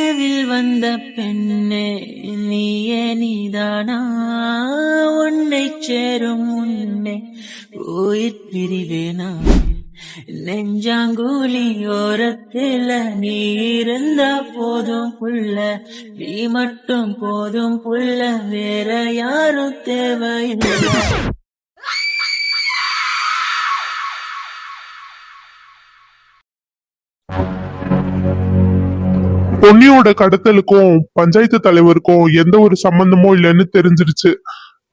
கனவில் வந்த பெண்ணே நீயே நீதானா, உன்னை சேரும் முன்னே உயிர் பிரிவேனா, நெஞ்சாங்குழி ஓரத்தில நீ இருந்தா போதும் புள்ள, நீ மட்டும் போதும் புள்ள, வேற யாரும் தேவையில்லை. பொன்னியோட கடத்தலுக்கும் பஞ்சாயத்து தலைவருக்கும் எந்த ஒரு சம்பந்தமும் இல்லைன்னு தெரிஞ்சிருச்சு.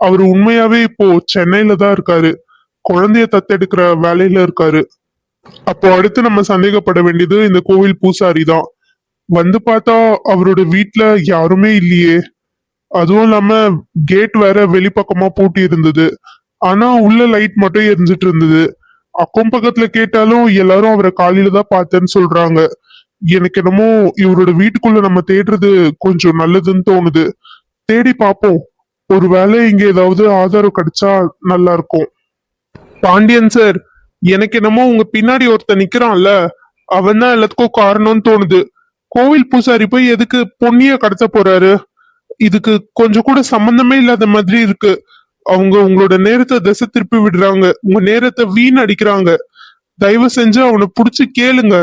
அவரு உண்மையாவே இப்போ சென்னையில தான் இருக்காரு, குழந்தைய தத்தெடுக்கிற வேலையில இருக்காரு. அப்போ அடுத்து நம்ம சந்தேகப்பட வேண்டியது இந்த கோவில் பூசாரி தான். வந்து பார்த்தா அவரோட வீட்டுல யாருமே இல்லையே. அதுவும் இல்லாம கேட் வேற வெளிப்பக்கமா பூட்டி இருந்தது, ஆனா உள்ள லைட் மட்டும் எரிஞ்சிட்டு இருந்தது. அக்கம் பக்கத்துல கேட்டாலும் எல்லாரும் அவரை காலையில தான் பார்த்தேன்னு சொல்றாங்க. எனக்கு என்னமோ இவரோட வீட்டுக்குள்ள நம்ம தேடுறது கொஞ்சம் நல்லதுன்னு தோணுது. தேடி பார்ப்போம், ஒருவேளை இங்க ஏதாவது ஆதாரம் கிடைச்சா நல்லா இருக்கும். பாண்டியன் சார், எனக்கு என்னமோ உங்க பின்னாடி ஒருத்தன் நிக்கிறான்ல, அவன் தான் எல்லாத்துக்கும் காரணம்னு தோணுது. கோவில் பூசாரி போய் எதுக்கு பொன்னிய கடத்த போறாரு? இதுக்கு கொஞ்சம் கூட சம்பந்தமே இல்லாத மாதிரி இருக்கு. அவங்க உங்களோட நேரத்தை திசை திருப்பி விடுறாங்க, உங்க நேரத்தை வீண் அடிக்கிறாங்க. தயவு செஞ்சு அவனை புடிச்சு கேளுங்க.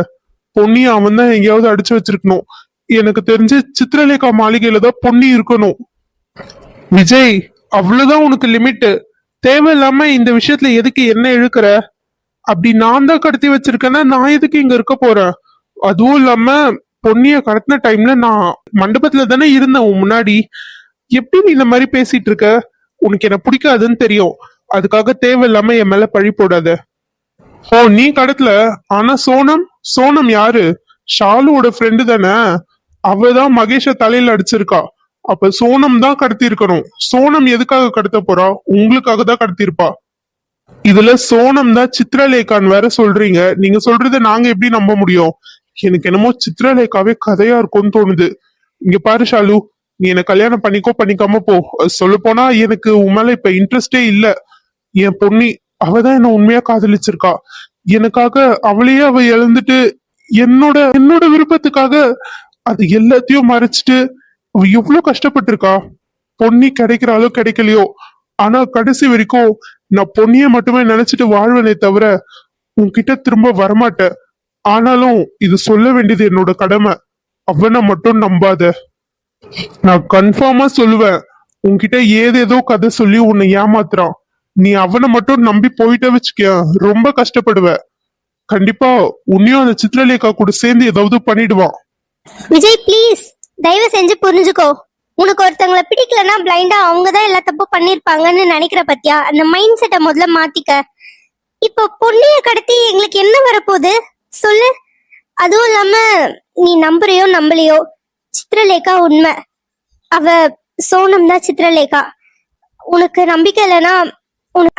பொன்னி அவன் தான் எங்கேயாவது அடிச்சு வச்சிருக்கணும். எனக்கு தெரிஞ்சு சித்திரலேகா மாளிகையில தான் பொன்னி இருக்கணும். விஜய், அவ்வளவுதான் உனக்கு லிமிட். தேவையில்லாம இந்த விஷயத்துல எதுக்கு என்ன இழுக்கிற? அப்படி நான் தான் கடத்தி வச்சிருக்கேன்னா நான் எதுக்கு இங்க இருக்க போறேன்? அதுவும் இல்லாம பொன்னிய கடத்தின டைம்ல நான் மண்டபத்துல தானே இருந்தேன் உன் முன்னாடி. எப்படி நீ இந்த மாதிரி பேசிட்டு இருக்க? உனக்கு என்ன பிடிக்காதுன்னு தெரியும், அதுக்காக தேவையில்லாம என் மேல பழி போடாத. ஓ, நீ கடத்தல. ஆனா சோனம், சோனம் யாரு? ஷாலுவோட ஃப்ரெண்டு தானே. அவதான் மகேஷ தலையில அடிச்சிருக்கா. அப்ப சோனம் தான் கடத்தி இருக்கணும். சோனம் எதுக்காக கடத்த போறா? உங்களுக்காக தான் கடத்திருப்பா. இதுல சோனம் தான் சித்ரலேகான்னு வேற சொல்றீங்க. நீங்க சொல்றத நாங்க எப்படி நம்ப முடியும்? எனக்கு என்னமோ சித்ரலேகாவே கதையா இருக்கும்னு தோணுது. இங்க பாரு ஷாலு, நீ என்ன கல்யாணம் பண்ணிக்கோ பண்ணிக்காம போ. சொல்ல போனா எனக்கு உன் மேல இப்ப இன்ட்ரெஸ்டே இல்ல. என் பொன்னி அவதான் என்ன உண்மையா காதலிச்சிருக்கா. எனக்காக அவளையே அவ இழந்துட்டு என்னோட என்னோட விருப்பத்துக்காக அது எல்லாத்தையும் மறைச்சிட்டு அவ எவ்வளவு கஷ்டப்பட்டிருக்கா. பொன்னி கிடைக்கிறாளோ கிடைக்கலையோ, ஆனா கடைசி வரைக்கும் நான் பொன்னிய மட்டுமே நினைச்சிட்டு வாழ்வனே தவிர உன்கிட்ட திரும்ப வரமாட்டேன். ஆனாலும் இது சொல்ல வேண்டியது என்னோட கடமை. அவனை மட்டும் நம்பாத. நான் கன்ஃபார்மா சொல்லுவேன், உன்கிட்ட ஏதேதோ கதை சொல்லி உன்னை ஏமாத்துறான். நீ அவனை மட்டும் நம்பி போயிட்ட வச்சுக்க, ரொம்ப கஷ்டப்படுவ. கண்டிப்பா உன்னையும் அந்த சித்ரலேகா கூட சேர்ந்து ஏதாவது பண்ணிடுவான். விஜய் ப்ளீஸ், தயவு செஞ்சு புரிஞ்சுக்கோ. உனக்கு ஒருத்தவங்களை பிடிக்கலன்னா பிளைண்டா அவங்கதான் எல்லா தப்பு பண்ணிருப்பாங்கன்னு நினைக்கிற பத்தியா? அந்த மைண்ட் செட்டை முதல்ல மாத்திக்க. இப்போ பொண்ணைய கடத்தி எங்களுக்கு என்ன வரப்போகுது சொல்லு? அதுவும் இல்லாம நீ நம்புறியோ நம்பலையோ, சித்ரலேகா உண்மை. அவ சோனம் தான் சித்ரலேகா. உனக்கு நம்பிக்கை இல்லைன்னா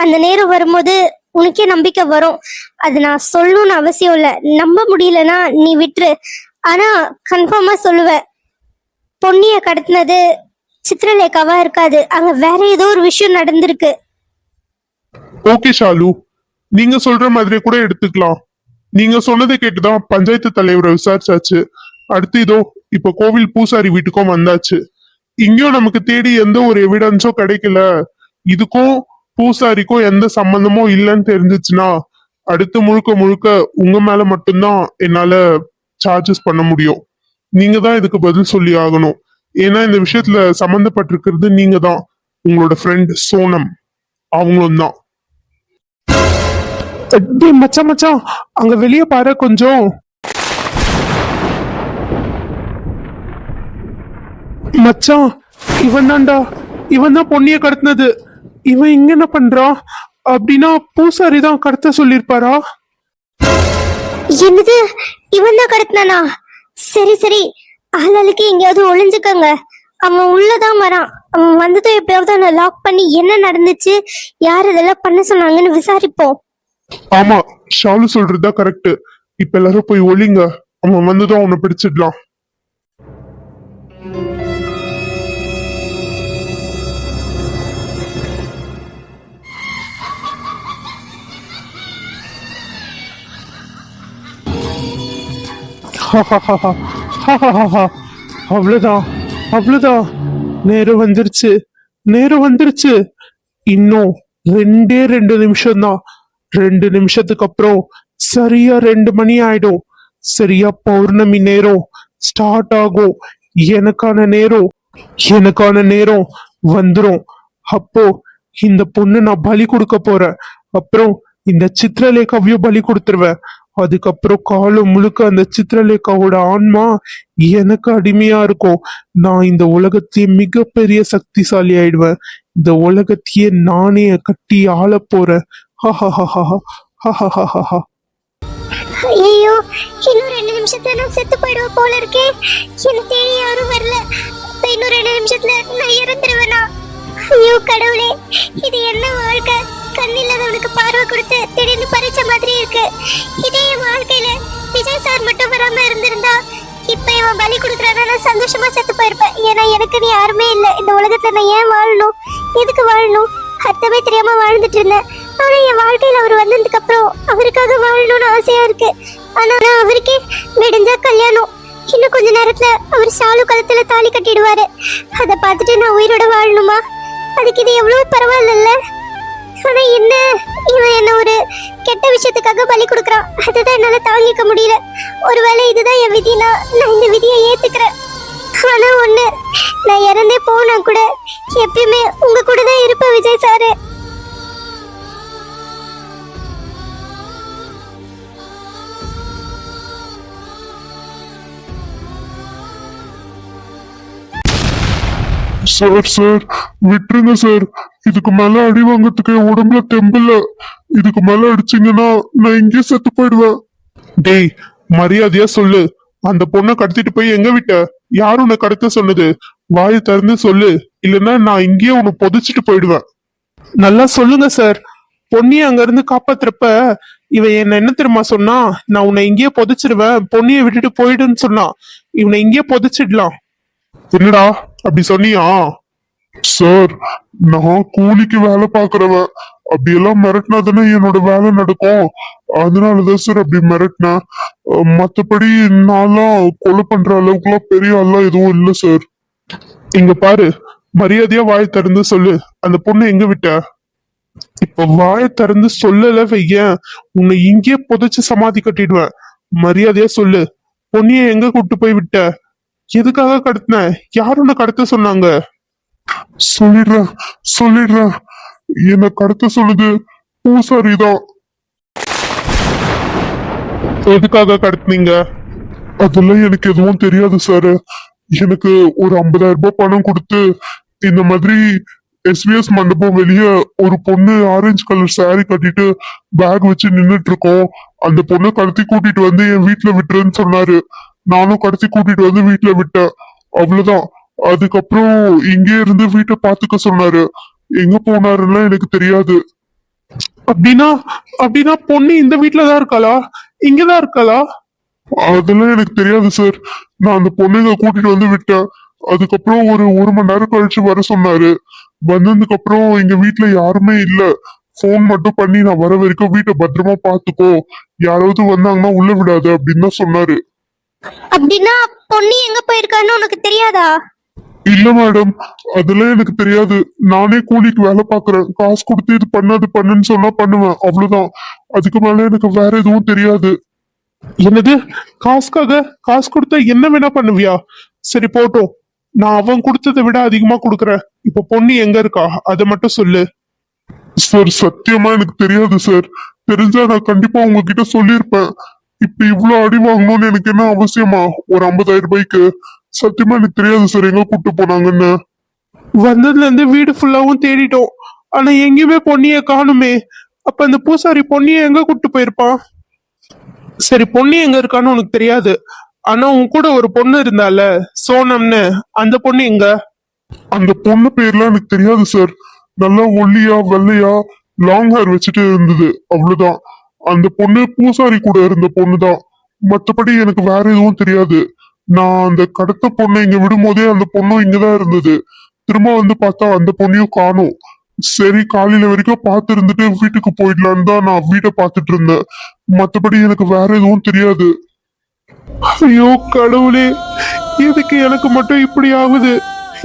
அந்த நேரம் வரும்போது உனக்கே நம்பிக்கை வரும். அது நான் சொல்லணும்னு அவசியம் இல்லை. நம்ப முடியலன்னா நீ விட்டுரு. ஆனா கன்ஃபார்மா சொல்லுவேன், பொன்னிய கடத்தினது சித்ரலேகாவா இருக்காது. அங்க வேற ஏதோ ஒரு விஷயம் நடந்திருக்கு. ஓகே ஷாலு, நீங்க சொல்ற மாதிரி கூட எடுத்துக்கலாம். நீங்க சொன்னதை கேட்டுதான் பஞ்சாயத்து தலைவரை விசாரிச்சாச்சு. அடுத்து இதோ இப்ப கோவில் பூசாரி வீட்டுக்கும் வந்தாச்சு. இங்கேயும் நமக்கு தேடி எந்த ஒரு எவிடன்ஸும் கிடைக்கல. இதுக்கும் பூசாரிக்கும் எந்த சம்பந்தமும் இல்லைன்னு தெரிஞ்சிச்சுன்னா அடுத்து முழுக்க முழுக்க உங்க மேல மட்டும்தான் என்னால சார்ஜஸ் பண்ண முடியும். நீங்க தான் இதுக்கு பதில் சொல்லி ஆகணும். ஏன்னா இந்த விஷயத்துல சம்பந்தப்பட்டிருக்கிறது நீங்க தான், உங்களோட ஃப்ரெண்ட் சோனம் அவங்களும் தான். மச்சான் மச்சான், அங்க வெளியே பாரு கொஞ்சம். மச்சான், இவன் தான்டா, இவன் தான் பொன்னிய கடத்தினது. இவன் இங்க என்ன பண்றான்? அப்படின்னா பூசாரி தான் கடத்த சொல்லிருப்பாரா? என்னது, இவன் தான் கடத்தினானா? சரி சரி, ஆளாளுக்கு எங்கேயாவது ஒளிஞ்சுக்கங்க. அவன் உள்ளதான் வரான். அவன் வந்ததும் எப்பயாவது அவனை லாக் பண்ணி என்ன நடந்துச்சு, யார் இதெல்லாம் பண்ண சொன்னாங்கன்னு விசாரிப்போம். ஆமா, ஷாலு சொல்றதுதான் கரெக்ட். இப்ப எல்லாரும் போய் ஒளிங்க, அவன் வந்ததும் அவனை பிடிச்சிடலாம். அவ்வளவுதான், அவ்வளவுதான். நேரம் வந்துருச்சு, நேரம் வந்துருச்சு. இன்னும் 2 நிமிஷம் தான். 2 நிமிஷத்துக்கு அப்புறம் சரியா 2 மணி ஆயிடும். சரியா பௌர்ணமி நேரம் ஸ்டார்ட் ஆகும். எனக்கான நேரம், எனக்கான நேரம் வந்துரும். அப்போ இந்த பொண்ணு நான் பலி கொடுக்க போறேன். அப்புறம் இந்த சித்திரலேகாவையும் பலி கொடுத்துருவேன். அதுக்கப்புறம் காலம் முழுக்க அந்த சித்திரலேகாவோட ஆன்மா எனக்கு அடிமையா இருக்கும். நான் இந்த உலகத்தையே மிகப்பெரிய சக்திசாலி ஆயிடுவேன். இந்த உலகத்தையே நானே கட்டி ஆள போறேன். ஐயோ, இன்னும் 2 நிமிஷத்துல நான் செத்து போயிடுவேன் போல இருக்கே. என்ன தேடி யாரும் வரல. அப்ப இன்னும் 2 நிமிஷத்துல நான் இறந்துருவேனா? ஐயோ கடவுளே, இது என்ன வாழ்க்கை? கண்ணில்லாதவனுக்கு பார்வை கொடுத்து திடீர்னு பறிச்ச மாதிரி இருக்கு. இதே என் வாழ்க்கையில விஜய் சார் மட்டும் வராம இருந்திருந்தா இப்ப இவன் பலி கொடுக்கறதா நான் சந்தோஷமா செத்து போயிருப்பேன். ஏன்னா எனக்கு நீ யாருமே இல்லை. இந்த உலகத்துல நான் ஏன் வாழணும்? எதுக்கு வாழணும்? அர்த்தமே தெரியாம வாழ்ந்துட்டு இருந்தேன். ஆனா என் வாழ்க்கையில அவர் வந்ததுக்கு அப்புறம் அவருக்காக வாழணும்னு ஆசையா இருக்கு. ஆனா அவருக்கே விடிஞ்சா கல்யாணம். இன்னும் கொஞ்ச நேரத்துல அவர் ஷாலு கழுத்துல தாலி கட்டிடுவாரு. அதை பார்த்துட்டு நான் உயிரோட வாழணுமா? அதுக்கு இது எவ்வளவு பரவாயில்ல. ஆனா என்ன, இவன் என்ன ஒரு கெட்ட விஷயத்துக்காக பலி கொடுக்கறான். அதுதான் என்னால தாங்கிக்க முடியல. ஒருவேளை இதுதான் என் விதினா நான் இந்த விதியை ஏத்துக்கிறேன். ஆனா ஒண்ணு, நான் இறந்தே போனா கூட எப்பயுமே உங்க கூட தான் இருப்பேன் விஜய் சாரு. சார் சார் விட்டுருங்க சார். இதுக்கு மேல அடி வாங்கறதுக்கு என் உடம்புல தெம்பில்ல. இதுக்கு மேல அடிச்சீங்கன்னா நான் இங்கே செத்து போயிடுவேன். டேய், மரியாதையா சொல்லு. அந்த பொண்ணை கடத்திட்டு போய் எங்க விட்ட? யார் உன்னை கடத்த சொன்னது? வாயை திறந்து சொல்லு, இல்லைன்னா நான் இங்கேயே உன்னை புதைச்சிட்டு போயிடுவேன். நல்லா சொல்லுங்க சார். பொன்னியை அங்க இருந்து காப்பாத்துறப்ப இவன் என்ன தெரியுமா சொன்னா? நான் உன்னை இங்கேயே புதைச்சிடுவேன், பொன்னியை விட்டுட்டு போயிடுன்னு சொன்னான். இவனை இங்கேயே புதைச்சிடலாம். என்னடா அப்படி சொன்னியா? சார், நான் கூலிக்கு வேலை பாக்குறவன். அப்படியெல்லாம் மிரட்டினா தானே என்னோட வேலை நடக்கும். அதனாலதான் சார் அப்படி மிரட்டினேன். மத்தபடி நான்லாம் கொலை பண்ற அளவுக்குலாம் பெரிய ஆள்லாம் எதுவும் இல்லை சார். இங்க பாரு, மரியாதையா வாயை திறந்து சொல்லு. அந்த பொண்ணு எங்க விட்ட? இப்ப வாயை திறந்து சொல்லல வையன், உன்னை இங்கேயே புதைச்சு சமாதி கட்டிடுவேன். மரியாதையா சொல்லு, பொண்ணிய எங்க கூட்டு போய் விட்ட? எதுக்காக கடத்தின? யார் உன்னை கடத்த சொன்னாங்க? சொல்லிடுறேன் சொல்லிடுறேன். என்னை கடத்த சொல்லுது பூசாரி தான். எதுக்காக கடத்தினீங்க? அதெல்லாம் எனக்கு எதுவும் தெரியாது சார். எனக்கு ஒரு 50,000 ரூபாய் பணம் கொடுத்து இந்த மாதிரி எஸ்விஎஸ் மண்டபம் வெளியே ஒரு பொண்ணு ஆரஞ்சு கலர் saree கட்டிட்டு பேக் வச்சு நின்னுட்டு இருக்கோம். அந்த பொண்ணை கடத்தி கூட்டிட்டு வந்து என் வீட்டுல விட்டுருன்னு சொன்னாரு. நானும் கடத்தி கூட்டிட்டு வந்து வீட்டுல விட்டேன். அவ்வளவுதான். அதுக்கப்புறம் இங்கே இருந்து வீட்டை பாத்துக்க சொன்னாரு. எங்க போனாருன்னா எனக்கு தெரியாது. அப்படின்னா அப்படின்னா பொண்ணு இந்த வீட்டுலதான் இருக்காளா? இங்கதான் இருக்காளா? அதெல்லாம் எனக்கு தெரியாது சார். நான் அந்த பொண்ணுங்க கூட்டிட்டு வந்து விட்டேன். அதுக்கப்புறம் ஒரு மணி நேரம் கழிச்சு வர சொன்னாரு. வந்ததுக்கு அப்புறம் எங்க வீட்டுல யாருமே இல்ல. போன் மட்டும் பண்ணி நான் வர வரைக்கும் வீட்டை பத்திரமா பாத்துக்கோ, யாராவது வந்தாங்கன்னா உள்ள விடாது அப்படின்னு தான் சொன்னாரு. அப்படின்னா பொன்னி எங்க போயிருக்கான்னு உனக்கு தெரியாதா? இல்ல மேடம், அதெல்லாம் எனக்கு தெரியாது. நானே கூலிக்கு வேலை பாக்குறேன். காசு கொடுத்து இது பண்ணாது பண்ணுன்னு சொன்னா பண்ணுவேன், அவ்வளவுதான். அதுக்கு மேல எனக்கு வேற எதுவும் தெரியாது. என்னது? காசுக்காக? காசு கொடுத்தா என்ன வேணா பண்ணுவியா? சரி போட்டோம், நான் அவன் கொடுத்ததை விட அதிகமா கொடுக்குறேன். இப்ப பொண்ணு எங்க இருக்கா அதை மட்டும் சொல்லு. சார், சத்தியமா எனக்கு தெரியாது சார். தெரிஞ்சா நான் கண்டிப்பா உங்ககிட்ட சொல்லியிருப்பேன். இப்ப இவ்வளவு அடி வாங்கணும்னு எனக்கு என்ன அவசியமா ஒரு 50,000 ரூபாய்க்கு? சத்தியமா எனக்கு தெரியாது சார் எங்க கூட்டு போனாங்கன்னு. வந்ததுல இருந்து வீடு ஃபுல்லாவும் தேடிட்டோம், ஆனா எங்கேயுமே பொன்னிய காணுமே. அப்ப அந்த பூசாரி பொன்னிய எங்க கூட்டு போயிருப்பான்? சரி, பொண்ணு எங்க இருக்கான்னு உனக்கு தெரியாது, ஆனா உன் கூட ஒரு பொண்ணு இருந்தால சோனம்னு, அந்த பொண்ணு எங்க? அந்த பொண்ணு பேர்லாம் எனக்கு தெரியாது சார். நல்லா ஒல்லியா வெள்ளையா லாங் ஹேர் வச்சுட்டு இருந்தது, அவ்வளவுதான். அந்த பொண்ணு பூசாரி கூட இருந்த பொண்ணுதான். மத்தபடி எனக்கு வேற எதுவும் தெரியாது. நான் அந்த கடத்த பொண்ணை இங்க விடும்போதே அந்த பொண்ணும் இங்கதான் இருந்தது. திரும்ப வந்து பார்த்தா அந்த பொண்ணையும் காணோம். சரி, காலையில வரைக்கும் பார்த்து இருந்துட்டு வீட்டுக்கு போயிடலான்னு தான் நான் வீட்டை பார்த்துட்டு இருந்தேன். மத்தபடி எனக்கு வேற எதுவும் தெரியாது. ஐயோ கடவுளே, எதுக்கு எனக்கு மட்டும் இப்படி ஆகுது?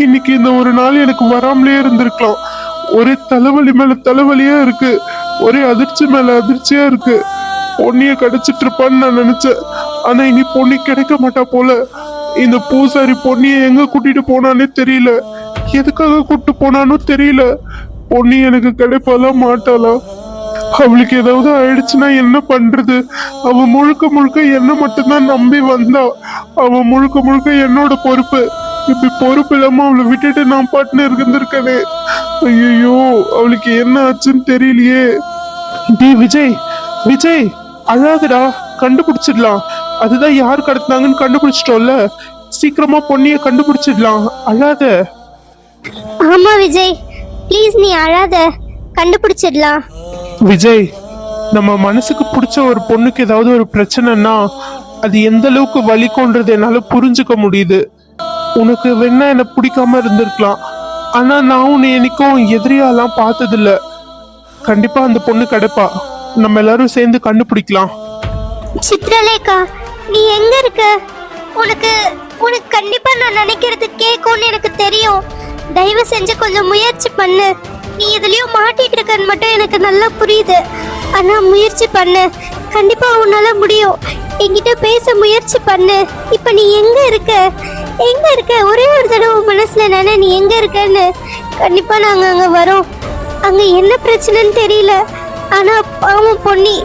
இன்னைக்கு இந்த ஒரு நாள் எனக்கு வராமலே இருந்திருக்கலாம். ஒரே தலைவலி மேல தலைவலியா இருக்கு, ஒரே அதிர்ச்சி மேல அதிர்ச்சியா இருக்கு. பொன்னிய கிடைச்சிட்டு இருப்பான்னு நான் நினைச்சேன். ஆனா இனி பொன்னி கிடைக்க மாட்டா போல. இந்த பூசாரி பொன்னிய எங்க கூட்டிட்டு போனானே தெரியல, எதுக்காக கூட்டிட்டு போனானோ தெரியல. பொன்னி எனக்கு கிடைப்பாளா மாட்டாளா? அவளுக்கு ஏதாவது ஆயிடுச்சுன்னா என்ன பண்றது? அவ முழுக்க முழுக்க என்ன மட்டும்தான் நம்பி வந்தா. அவ முழுக்க முழுக்க என்னோட பொறுப்பு. இப்படி பொறுப்பு இல்லாம அவளை விட்டுட்டு நான் பாட்டுன்னு இருந்திருக்கனே. ஐயோ, அவளுக்கு என்ன ஆச்சுன்னு தெரியலையே. டி விஜய், விஜய் அழாதடா, கண்டுபிடிச்சிடலாம். அதுதான் யார் கடத்தினாங்கன்னு கண்டுபிடிச்சிட்டோம்ல. சீக்கிரமா பொன்னிய கண்டுபிடிச்சிடலாம், அழாத. ஆமா விஜய், ப்ளீஸ் நீ அழாத, கண்டுபிடிச்சிடலாம். விஜய், நம்ம மனசுக்கு பிடிச்ச ஒரு பொண்ணுக்கு ஏதாவது ஒரு பிரச்சனைன்னா அது எந்த அளவுக்கு வலிக்கும்ன்றது என்னால புரிஞ்சுக்க முடியுது. உனக்கு வேணா என்ன பிடிக்காம இருந்திருக்கலாம், ஆனா நான் உன்னை என்னைக்கும் எதிரியாலாம் பார்த்ததில்ல. கண்டிப்பா அந்த பொண்ணு கிடைப்பா. நம்ம எல்லாரும் சேர்ந்து கண்டுபிடிக்கலாம். சித்ரலேகா, நீ எங்க இருக்க? உனக்கு உனக்கு கண்டிப்பா நான் நினைக்கிறது கேட்கும்னு எனக்கு தெரியும். தயவு செஞ்சு கொஞ்சம் முயற்சி பண்ணு. நீ எதுலயும் மாட்டிட்டு இருக்கன்னு மட்டும் எனக்கு நல்லா புரியுது. ஆனா முயற்சி பண்ணு, கண்டிப்பா உன்னால முடியும். என்கிட்ட பேச முயற்சி பண்ணு. இப்ப நீ எங்க இருக்க? எங்க இருக்க? ஒரே ஒரு தடவை மனசுல நினை, நீ எங்க இருக்கன்னு. கண்டிப்பா நாங்க அங்க வரோம். அங்க என்ன பிரச்சனைன்னு தெரியல, ஆனா பாவம் பொன்னி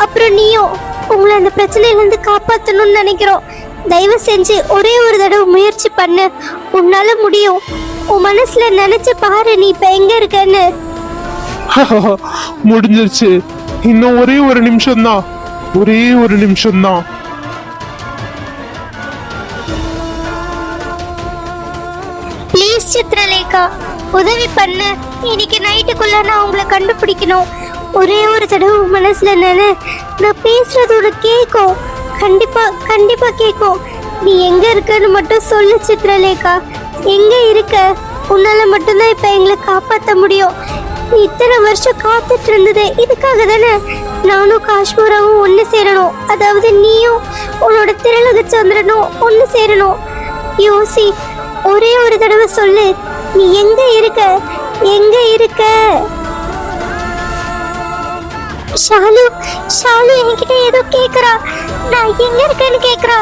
அப்புறம் நீயும் உங்களை அந்த பிரச்சனையில இருந்து காப்பாத்தணும்னு நினைக்கிறோம். தயவு செஞ்சு ஒரே ஒரு தடவை முயற்சி பண்ணு, உன்னால முடியும். உன் மனசுல நினைச்சு பாரு, நீ இப்ப எங்க இருக்கன்னு. முடிஞ்சிருச்சு. இன்னும் ஒரே ஒரு நிமிஷம் தான், ஒரே ஒரு நிமிஷம் தான். ப்ளீஸ் சித்ரலேகா, உதவி பண்ணு. இன்னைக்கு நைட்டுக்குள்ள நான் உங்களை கண்டுபிடிக்கணும். ஒரே ஒரு தடவை உன் மனசுல நினை, நான் பேசுறது உனக்கு கேட்கும். கண்டிப்பா கண்டிப்பா கேட்கும். நீ எங்க இருக்கன்னு மட்டும் சொல்லு சித்ரலேகா. எங்க இருக்க? உன்னால மட்டும்தான் இப்ப எங்களை காப்பாத்த முடியும். நீ இத்தனை வருஷம் காத்துட்டு இருந்தது இதுக்காக தானே. நானும் காஷ்மீராவும் ஒண்ணு சேரணும், அதாவது நீயும் உன்னோட திரளக சந்திரனும் ஒண்ணு சேரணும். யோசி, ஒரே ஒரு தடவை சொல்லு, நீ எங்க இருக்க? எங்க இருக்க? ஷாலு, ஷாலு என்கிட்ட ஏதோ கேக்குறா. நான் எங்க இருக்கேன்னு கேக்குறா.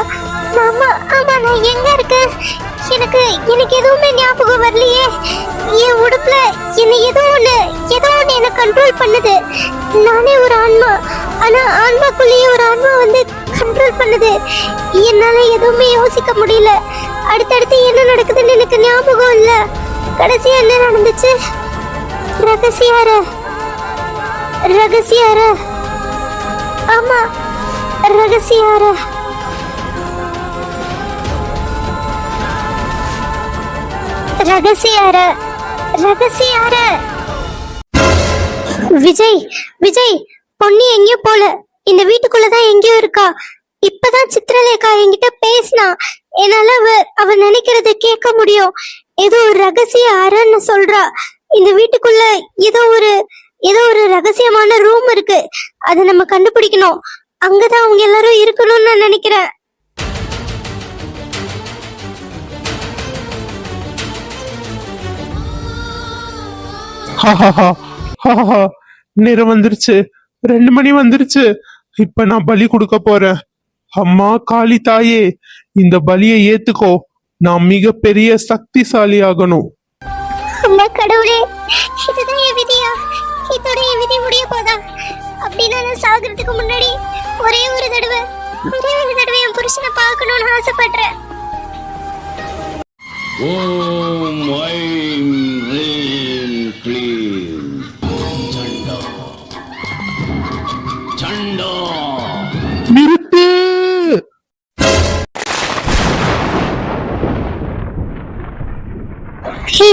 ஆமா ஆமா, நான் எங்க இருக்கேன்? எனக்கு எனக்கு எதுவுமே ஞாபகம் வரலையே. என் உடம்புல என்ன ஏதோ ஒண்ணு என்ன கண்ட்ரோல் பண்ணுது. நானே ஒரு ஆன்மா, ஆனா ஆன்மாக்குள்ளேயே ஒரு ஆன்மா வந்து கண்ட்ரோல் பண்ணுது. என்னால எதுவுமே யோசிக்க முடியல. அடுத்தடுத்து என்ன நடக்குதுன்னு எனக்கு ஞாபகம் இல்ல. கடைசியா என்ன நடந்துச்சு? ரகசியார, ரகசியார, ஆமா ரகசியார. ரகசியார, ரகசியார. விஜய், விஜய், பொன்னி எங்கேயும் போல, இந்த வீட்டுக்குள்ளதான் எங்கேயோ இருக்கா. இப்பதான் சித்ரலேகா என்கிட்ட பேசினா. என்னால அவ நினைக்கிறத கேட்க முடியும். ஏதோ ஒரு ரகசிய அறைன்னு சொல்றா. இந்த வீட்டுக்குள்ள ஏதோ ஒரு ரகசியமான ரூம் இருக்கு. அதை நம்ம கண்டுபிடிக்கணும். அங்கதான் அவங்க எல்லாரும் இருக்கணும்னு நான் நினைக்கிறேன். நேரம் வந்துருச்சு, 2 மணி வந்துருச்சு. இப்ப நான் பலி கொடுக்க போறேன். அம்மா காளி தாயே, இந்த பலியை ஏத்துக்கோ. நான் மிகப்பெரிய சக்திசாலி ஆகணும். அம்மா கடவுளே, இதுதான் என் விதியா? இதோட என் விதி முடிய போதா? அப்படின்னா நான் சாகிறதுக்கு முன்னாடி ஒரே ஒரு தடவை என் புருஷனை பார்க்கணும்னு ஆசைப்படுறேன். ஓம் ஐம் ரீம் க்ளீம் சண்டா சண்டா. நிறுத்து! ஹே,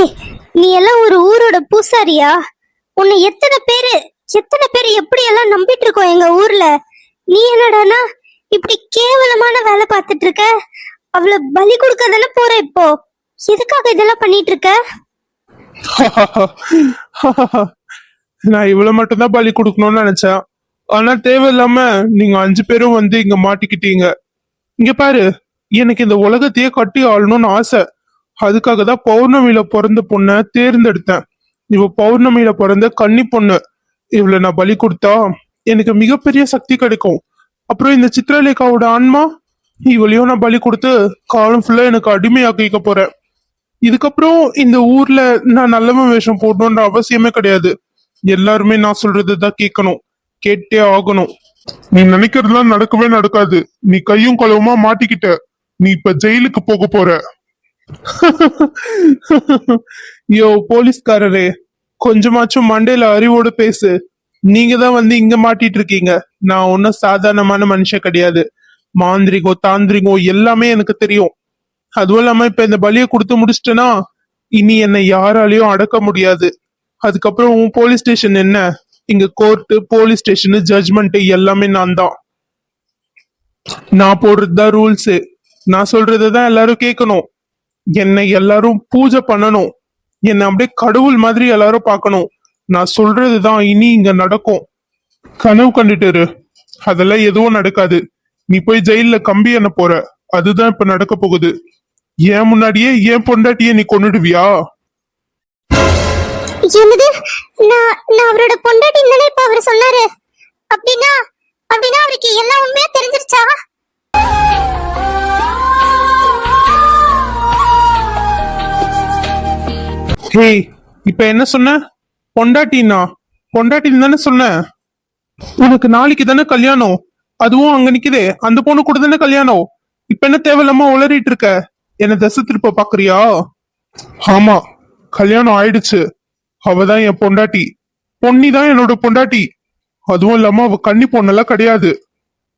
நீ எல்லாம் ஒரு ஊரோட பூசாரியா? உன்னை எத்தனை பேரு எப்படி எல்லாம் நம்பிட்டு இருக்கோம் எங்க ஊர்ல. நீ என்னடானா இப்படி கேவலமான வேலை பார்த்துட்டு இருக்க? அவளை பலி கொடுக்க தானே போற. இப்போ எதுக்காக இதெல்லாம் பண்ணிட்டு இருக்க? நான் இவ்வளவு மட்டும்தான் பலி கொடுக்கணும்னு நினைச்சேன். ஆனா தேவையில்லாம நீங்க 5 பேரும் வந்து இங்க மாட்டிக்கிட்டீங்க. இங்க பாரு, எனக்கு இந்த உலகத்தையே கட்டி ஆளணும்னு ஆசை. அதுக்காக தான் பௌர்ணமியில பிறந்த பொண்ணை தேர்ந்தெடுத்தேன். இவ பௌர்ணமியில பிறந்த கன்னி பொண்ணு. இவளை நான் பலி கொடுத்தா எனக்கு மிகப்பெரிய சக்தி கிடைக்கும். அப்புறம் இந்த சித்ரலேகாவோட ஆன்மா, இவளையும் நான் பலி கொடுத்து காலம் ஃபுல்லா எனக்கு அடிமையாக்கிக்க போறேன். இதுக்கப்புறம் இந்த ஊர்ல நான் நல்லவன் வேஷம் போடணுன்ற அவசியமே கிடையாது. எல்லாருமே நான் சொல்றதுதான் கேட்கணும், கேட்டே ஆகணும். நீ நினைக்கிறதுலாம் நடக்கவே நடக்காது. நீ கையும் களவுமா மாட்டிக்கிட்ட. நீ இப்ப ஜெயிலுக்கு போக போற. யோ போலீஸ்காரரே, கொஞ்சமாச்சும் மண்டையில அறிவோடு பேசு. நீங்க தான் வந்து இங்க மாட்டிட்டு இருக்கீங்க. நான் ஒன்னும் சாதாரணமான மனுஷன் கிடையாது. மாந்திரிகம் தாந்திரிகம் எல்லாமே எனக்கு தெரியும். அதுவும் இல்லாம இப்ப இந்த பலியை கொடுத்து முடிச்சிட்டேன்னா இனி என்னை யாராலையும் அடக்க முடியாது. அதுக்கப்புறம் உன் போலீஸ் ஸ்டேஷன் என்ன? இங்க கோர்ட்டு, போலீஸ் ஸ்டேஷன், ஜட்ஜ்மெண்ட் எல்லாமே நான் தான். நான் போடுறதுதான் ரூல்ஸ். நான் சொல்றதுதான் எல்லாரும் கேட்கணும். என்னை எல்லாரும் பூஜை பண்ணணும். என்னை அப்படியே கடவுள் மாதிரி எல்லாரும் பார்க்கணும். நான் சொல்றதுதான் இனி இங்க நடக்கும். கனவு கண்டுட்டு இரு. அதெல்லாம் எதுவும் நடக்காது. நீ போய் ஜெயில கம்பி என்ன போற. அதுதான் இப்ப நடக்க போகுது. ஏன் முன்னாடியே ஏன் பொண்டாட்டிய நீ கொன்னுடுவியா? என்னது? நான் அவரோட பொண்டாட்டின்னு தானே இப்ப அவர் சொன்னாரு. அப்படின்னா அவருக்கு எல்லா உண்மையா தெரிஞ்சிருச்சா? ஹேய், இப்ப என்ன சொன்ன? பொண்டாட்டின்னா பொண்டாட்டின்னு தானே சொன்ன. உனக்கு நாளைக்கு தானே கல்யாணம். அதுவும் அங்க நிக்குதே அந்த பொண்ணு கூட தானே கல்யாணம். இப்ப என்ன தேவையில்லாம உளறிட்டு இருக்க? என்ன திசை திருப்ப பாக்குறியா? ஆமா, கல்யாணம் ஆயிடுச்சு. அவதான் என் பொண்டாட்டி. பொன்னிதான் என்னோட பொண்டாட்டி. அதுவும் இல்லாம அவ கன்னி பொண்ணெல்லாம் கிடையாது.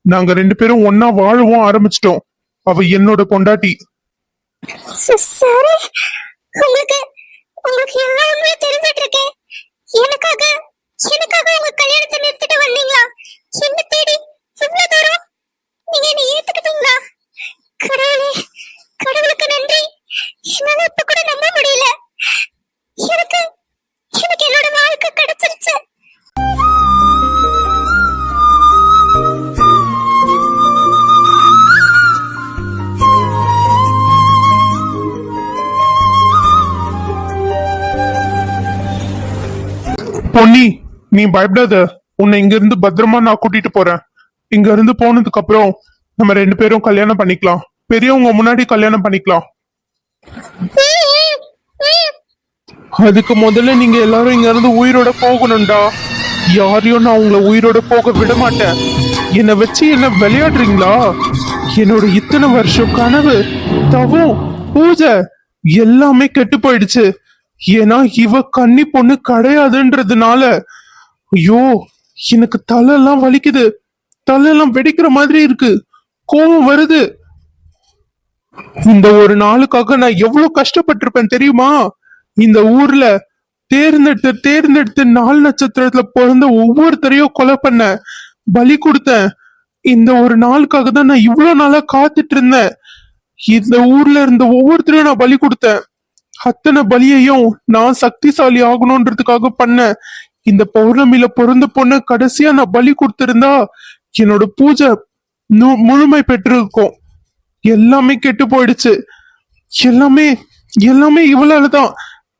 நாங்க 2 பேரும் ஒன்னா வாழவும் ஆரம்பிச்சிட்டோம். அவ என்னோட பொண்டாட்டி. சரி, உங்களுக்கு எல்லா உண்மையும் தெரிஞ்சிட்டு இருக்கு. எனக்காக உங்க கல்யாணத்தை நிறுத்திட்டு வந்தீங்களா? என்ன தேடி இவ்வளவு தூரம் நீங்க என்ன ஏத்துக்கிட்டீங்களா? கடவுளுக்கு நன்றி. என்னால இப்ப கூட நம்ப முடியல. எனக்கு என்னோட வாழ்க்கை கிடைச்சிருச்சு. பொன்னி, நீ பயப்படாத. உன்னை இங்க இருந்து பத்திரமா நான் கூட்டிட்டு போறேன். இங்க இருந்து போனதுக்கு அப்புறம் நம்ம 2 பேரும் கல்யாணம் பண்ணிக்கலாம். பெரியவங்க முன்னாடி கல்யாணம் பண்ணிக்கலாம். அதுக்கு முதல்ல நீங்க எல்லாரும் இங்க இருந்து உயிரோட போகணும்டா. யாரையும் நான் உங்களை உயிரோட போக விட மாட்டேன். என்னை வச்சு என்ன விளையாடுறீங்களா? என்னோட இத்தனை வருஷம் கனவு, தவம், பூஜை எல்லாமே கெட்டு போயிடுச்சு. ஏன்னா இவ கன்னி பொண்ணு கிடையாதுன்றதுனால. ஐயோ, எனக்கு தலையெல்லாம் வலிக்குது. தலையெல்லாம் வெடிக்கிற மாதிரி இருக்கு. கோபம் வருது. இந்த ஒரு நாளுக்காக நான் எவ்வளவு கஷ்டப்பட்டிருப்பேன் தெரியுமா? இந்த ஊர்ல தேர்ந்தெடுத்து 4 நட்சத்திரத்துல பிறந்த ஒவ்வொருத்தரையும் கொலை பண்ண, பலி கொடுத்தேன். இந்த ஒரு நாளுக்காக தான் நான் இவ்வளவு நாளா காத்துட்டு இருந்தேன். இந்த ஊர்ல இருந்த ஒவ்வொருத்தரையும் நான் பலி கொடுத்தேன். அத்தனை பலியையும் நான் சக்திசாலி ஆகணும்ன்றதுக்காக பண்ண. இந்த பௌர்ணமியில பிறந்த பொண்ணு கடைசியா நான் பலி கொடுத்திருந்தா என்னோட பூஜை முழுமை பெற்றிருக்கும். எல்லாமே கெட்டு போயிடுச்சு. எல்லாமே இவளாலதான்.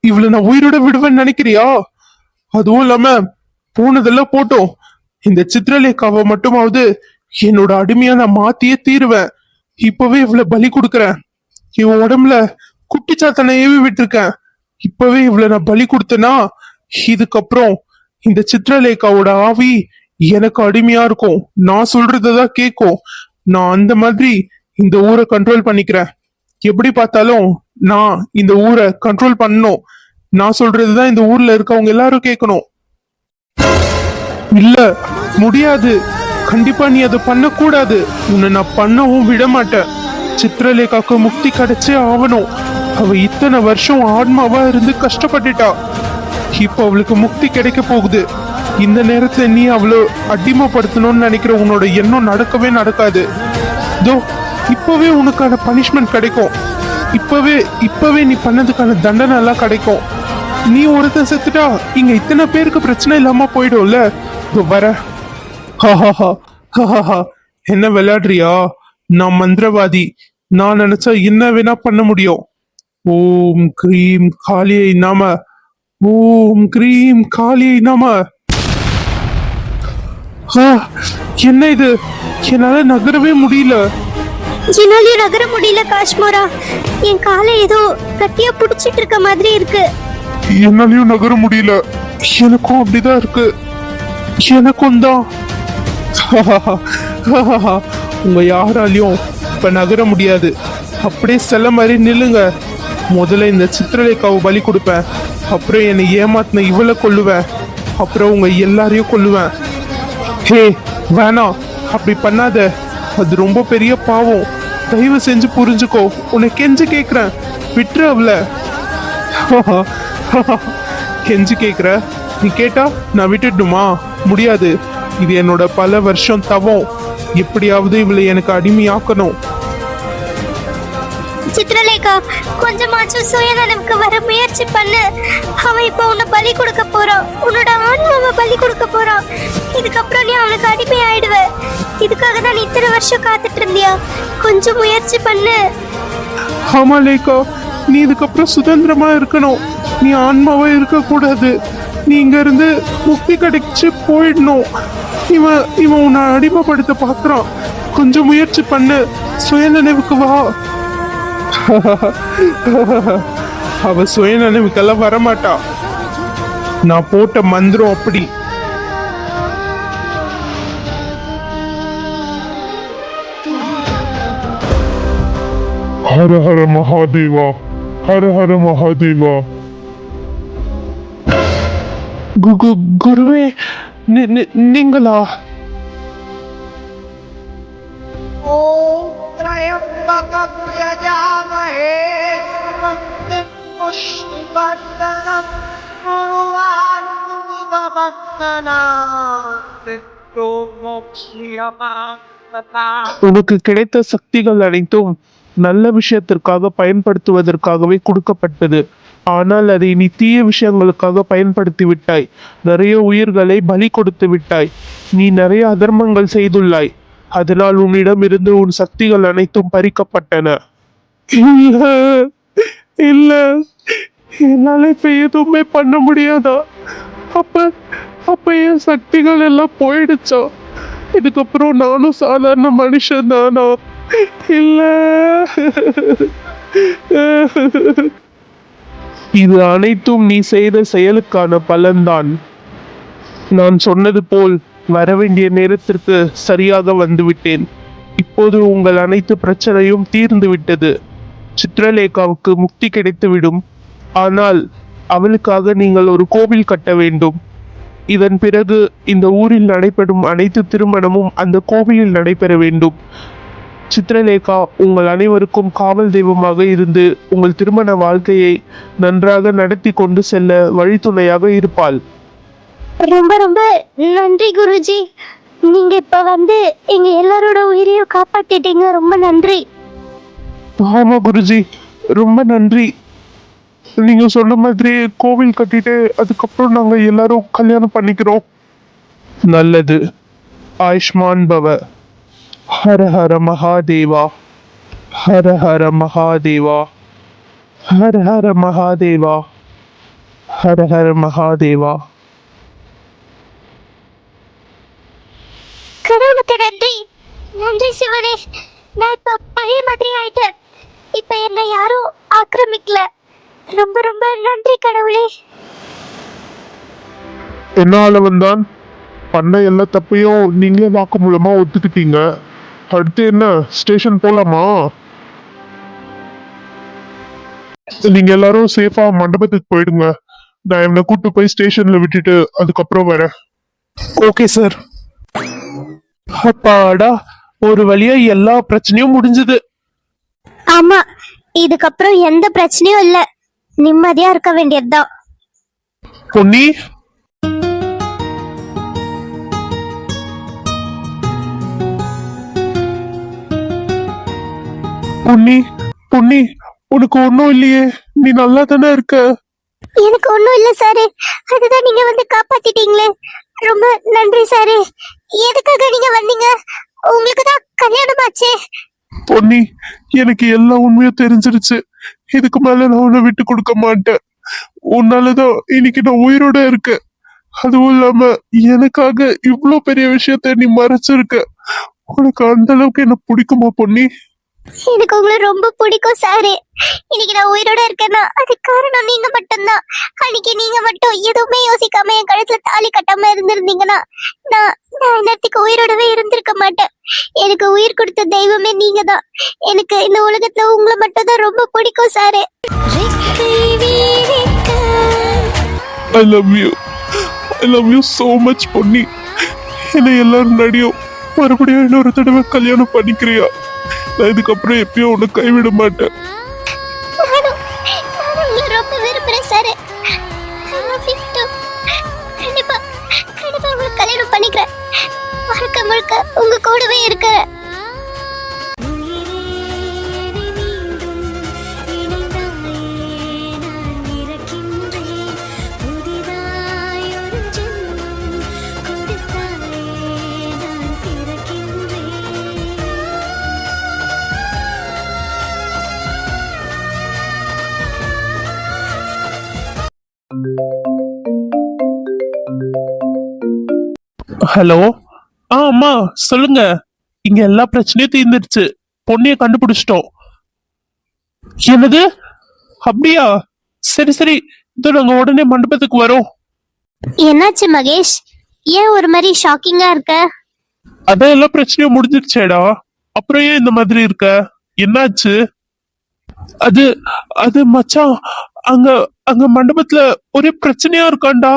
இவளை நான் உயிரோட விடுவேன்னு நினைக்கிறியா? அதுவும் இல்லாம போனதெல்லாம் போட்டோம். இந்த சித்ரலேகாவை மட்டுமாவது என்னோட அடிமையா நான் மாத்தியே தீருவேன். இப்பவே இவளை பலி கொடுக்கறேன். இவன் உடம்புல குட்டிச்சாத்தனை ஏவி விட்டுருக்கேன். இப்பவே இவளை நான் பலி கொடுத்தேன்னா இதுக்கப்புறம் இந்த சித்ரலேகாவோட ஆவி எனக்கு அடிமையா இருக்கும். நான் சொல்றதான் கேட்கும். நான் அந்த மாதிரி இந்த ஊரை கண்ட்ரோல் பண்ணிக்கிறேன். எப்படி பார்த்தாலும் நான் இந்த ஊரை கண்ட்ரோல் பண்ணணும். நான் சொல்றதுதான் இந்த ஊர்ல இருக்கவங்க எல்லாரும் கேட்கணும். இல்ல, முடியாது. கண்டிப்பா நீ அதை பண்ணக்கூடாது. உன்னை நான் பண்ணவும் விட மாட்டேன். சித்ரலேகாக்கு முக்தி கிடைச்சே ஆகணும். அவ இத்தனை வருஷம் ஆத்மாவா இருந்து கஷ்டப்பட்டுட்டா. இப்ப அவளுக்கு முக்தி கிடைக்க போகுது. இந்த நேரத்துல நீ அவளை அடிமைப்படுத்தணும்னு நினைக்கிற உன்னோட எண்ணம் நடக்கவே நடக்காது. தோ இப்பவே உனக்கான பனிஷ்மெண்ட் கிடைக்கும். இப்பவே நீ பண்ணதுக்கான தண்டனை எல்லாம் கிடைக்கும். நீ ஒருத்தன் செத்துட்டா இங்க இத்தனை பேருக்கு பிரச்சனை இல்லாம போயிடும்ல. வர என்ன விளையாடுறியா? நான் மந்திரவாதி. நான் நினைச்சா என்ன வேணா பண்ண முடியும். ஓம் கிரீம் காளியை நம. ஓம் கிரீம் காளியை நம. ஆ, என்ன இது? என்னால நகரவே முடியல. என்னாலயும் நகர முடியல காஷ்மோரா. என் காலை ஏதோ கட்டியா புடிச்சிட்டு இருக்க மாதிரி இருக்கு. என்னாலயும் நகர முடியல. எனக்கும் அப்படிதான் இருக்கு. எனக்கும் தான். உங்க யாராலையும் இப்ப நகர முடியாது. அப்படியே செல்ல மாதிரி நில்லுங்க. முதல்ல இந்த சித்திரலேகாவை பலி கொடுப்பேன். அப்புறம் என்னை ஏமாத்தின இவளை கொல்லுவேன். அப்புறம் உங்க எல்லாரையும் கொல்லுவேன். ஹே, வேணாம், அப்படி பண்ணாத. அது ரொம்ப பெரிய பாவம். தயவு செஞ்சு புரிஞ்சுக்கோ. உன்னை கெஞ்சு கேக்குறேன், விட்டுரு அவள. கெஞ்சு கேக்குற? நீ கேட்டா நான் விட்டுடுமா? முடியாது. இது என்னோட பல வருஷம் தவம். எப்படியாவது இவளை எனக்கு அடிமையாக்கணும். சித்ரலேகா, கொஞ்சமாச்சும் சுயநலவுக்கு வர முயற்சி பண்ணு. அவன் இப்ப உன்னை பலி கொடுக்க போறான். உன்னோட ஆன்மாவை பலி கொடுக்க போறான். இதுக்கப்புறம் நீ அவனுக்கு அடிமை ஆயிடுவ. இதுக்காக தான் நீ இத்தனை வருஷம் காத்துட்டு இருந்தியா? கொஞ்சம் முயற்சி பண்ணு. ஆமா லேகா, நீ இதுக்கப்புறம் சுதந்திரமா இருக்கணும். நீ ஆன்மாவா இருக்க கூடாது. நீ இங்க இருந்து முக்தி கிடைச்சு போயிடணும். இவன் உன்னை அடிமைப்படுத்த பாக்குறான். கொஞ்சம் முயற்சி பண்ணு. சுயநினைவுக்கு வா. அவ சுயநினைவுக்கெல்லாம் வரமாட்டா. நான் போட்ட மந்திரம் அப்படி. ஹர ஹர மகாதேவா, ஹர ஹர மகாதேவா. குருவே, நீங்களா? உனக்கு கிடைத்த சக்திகள் அனைத்தும் நல்ல விஷயத்திற்காக பயன்படுத்துவதற்காகவே கொடுக்கப்பட்டது. ஆனால் அதை நீ தீய விஷயங்களுக்காக பயன்படுத்தி விட்டாய். நிறைய உயிர்களை பலி கொடுத்து விட்டாய். நீ நிறைய அதர்மங்கள் செய்துள்ளாய். அதனால் உன்னிடம் இருந்து உன் சக்திகள் அனைத்தும் பறிக்கப்பட்டன. இல்ல இல்ல, என்னால இப்ப எதுவுமே பண்ண முடியாதா? அப்ப அப்ப என் சக்திகள் எல்லாம் போயிடுச்சா? இதுக்கப்புறம் நானும் சாதாரண மனுஷன் தானா? இல்ல. இது அனைத்தும் நீ செய்த செயலுக்கான பலன்தான். நான் சொன்னது போல் வரவேண்டிய நேரத்திற்கு சரியாக வந்துவிட்டேன். இப்போது உங்கள் அனைத்து பிரச்சனையும் தீர்ந்து விட்டது. சித்ரலேகாவுக்கு முக்தி கிடைத்துவிடும். ஆனால் அவளுக்காக நீங்கள் ஒரு கோவில் கட்ட வேண்டும். இதன் பிறகு இந்த ஊரில் நடைபெறும் அனைத்து திருமணமும் அந்த கோவிலில் நடைபெற வேண்டும். சித்ரலேகா உங்கள் அனைவருக்கும் காவல் தெய்வமாக இருந்து உங்கள் திருமண வாழ்க்கையை நன்றாக நடத்தி கொண்டு செல்ல வழித்துணையாக இருப்பாள். ரொம்ப ரொம்ப நன்றி குருஜி. நீங்க இப்ப வந்து எங்க எல்லாரோட உயிரையும் காப்பாத்திட்டீங்க. ரொம்ப நன்றி. ஆமா குருஜி, ரொம்ப நன்றி. நீங்க சொன்ன மாதிரி கோவில் கட்டிட்டு அதுக்கப்புறம் நாங்க எல்லாரும் கல்யாணம் பண்ணிக்கிறோம். நல்லது. ஆயுஷ்மான் பவ. ஹர ஹர மகாதேவா, ஹர ஹர மகாதேவா, ஹர ஹர மகாதேவா, ஹர ஹர மகாதேவா. கடவுளுக்கு நன்றி. நன்றி சிவனே. நான் இப்ப பழைய மாதிரி ஆயிட்டேன். இப்ப என்ன யாரும் ஆக்கிரமிக்கல. ரொம்ப ரொம்ப நன்றி கடவுளே. என்னால வந்தான் பண்ண எல்லா தப்பையும் நீங்களே வாக்கு மூலமா ஒத்துக்கிட்டீங்க. அடுத்து என்ன, ஸ்டேஷன் போலாமா? நீங்க எல்லாரும் சேஃபா மண்டபத்துக்கு போயிடுங்க. நான் இவனை கூட்டு போய் ஸ்டேஷன்ல விட்டுட்டு அதுக்கப்புறம் வரேன். Okay sir. அப்பாடா, ஒரு வழியா எல்லா பிரச்சனையும் முடிஞ்சது. ஆமா, இதுக்கப்புறம் எந்த பிரச்சனையும் இல்ல. நிம்மதியா இருக்க வேண்டியதுதான். பொன்னி, பொன்னி, பொன்னி, உனக்கு ஒன்னும் இல்லையே? நீ நல்லா தானே இருக்க? எனக்கு ஒண்ணும் இல்ல சாரு. அதுதான் நீங்க வந்து காப்பாத்திட்டீங்களே. ரொம்ப நன்றி சாரு. எதுக்காக நீங்க வந்தீங்க? உங்களுக்கு தான் கல்யாணம் ஆச்சே. பொன்னி, எனக்கு எல்லா உண்மையும் தெரிஞ்சிருச்சு. இதுக்கு மேல நான் உன்னை விட்டு கொடுக்க மாட்டேன். உன்னாலதான் இன்னைக்கு நான் உயிரோட இருக்கேன். அதுவும் இல்லாம எனக்காக இவ்ளோ பெரிய விஷயத்த நீ மறைச்சிருக்க. உனக்கு அந்த அளவுக்கு என்ன பிடிக்குமா பொன்னி? எனக்கு உங்களை ரொம்ப பிடிக்கும் சாரு. இன்னைக்கு நான் உயிரோட இருக்கேன்னா அது காரணம் நீங்க மட்டும்தான். அன்னைக்கு நீங்க மட்டும் எதுவுமே யோசிக்காம என் கழுத்துல தாலி கட்டாம இருந்திருந்தீங்கன்னா நான் நான் நேரத்துக்கு உயிரோடவே இருந்திருக்க மாட்டேன். எனக்கு உயிர் கொடுத்த தெய்வமே நீங்க தான். எனக்கு இந்த உலகத்துல உங்களை மட்டும் தான் ரொம்ப பிடிக்கும் sir. I love you. I love you so much Ponni. என்னை எல்லாரும் முன்னாடியும் மறுபடியும் இன்னொரு தடவை கல்யாணம் பண்ணிக்கிறியா? நான் இதுக்கப்புறம் எப்பயும் உன்னை கைவிட மாட்டேன். நானும் உங்களை ரொம்ப விரும்புறேன் sir. I love you too. கண்டிப்பா கண்டிப்பா உங்களை கல்யாணம் பண்ணிக்கிறேன். வாழ்க்கை முழுக்க உங்க கூடவே இருக்கிறேன். ஹலோ. அம்மா சொல்லுங்க. இங்க எல்லா பிரச்சனையும் தீர்ந்துருச்சு. பொண்ணைய கண்டுபிடிச்சிட்டோம். என்னது? அப்படியா? சரி சரி, இதோ நாங்க உடனே மண்டபத்துக்கு வரோம். என்னாச்சு மகேஷ்? ஏன் ஒரு மாதிரி ஷாக்கிங்கா இருக்க? அதான் எல்லா பிரச்சனையும் முடிஞ்சிருச்சேடா. அப்புறம் ஏன் இந்த மாதிரி இருக்க? என்னாச்சு? அது அது மச்சான், அங்க அங்க மண்டபத்துல ஒரே பிரச்சனையா இருக்காண்டா.